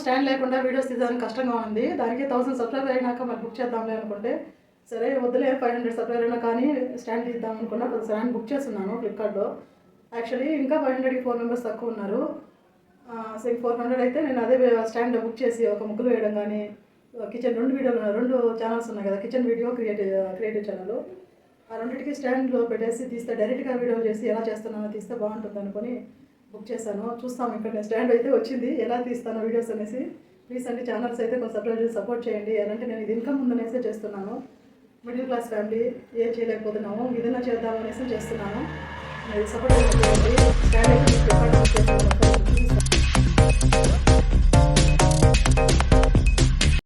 Stand లేకుండా videos తీయడానికి కష్టంగా ఉంది. దానికి 1000 సబ్స్క్రైబర్ అయినాక మరి బుక్ చేద్దాంలే అనుకుంటే, సరే వద్దులే 500 సబ్స్క్రైబర్ అయినా కానీ స్టాండ్ తీద్దాం అనుకున్నా. స్టాండ్ బుక్ చేస్తున్నాను ఫ్లిప్కార్ట్లో. యాక్చువల్లీ ఇంకా 500కి 4 మెంబర్స్ తక్కువ ఉన్నారు. సో 400 అయితే నేను అదే స్టాండ్ బుక్ చేసి ఒక ముగ్గులు వేయడం కానీ, కిచెన్ 2 ఛానల్స్ ఉన్నాయి కదా, కిచెన్ వీడియో క్రియేటివ్ ఛానల్. ఆ రెండింటికి స్టాండ్లో పెట్టేసి తీస్తే డైరెక్ట్గా వీడియో చేసి ఎలా చేస్తున్నానో తీస్తే బాగుంటుంది అనుకొని బుక్ చేశాను. చూస్తాం ఇక్కడ స్టాండ్ అయితే వచ్చింది, ఎలా తీస్తాను వీడియోస్ అనేసి. ప్లీజ్ అండి ఛానల్స్ అయితే కొంచెం సపోర్ట్ చేయండి. ఎలాంటి నేను ఇది ఇన్కమ్ ఉందనేసి చేస్తున్నాను. మిడిల్ క్లాస్ ఫ్యామిలీ ఏం చేయలేకపోతున్నాము, ఏదైనా చేద్దామనేసి చేస్తున్నాను. సపోర్ట్ చేయండి. స్టాండ్ అయితే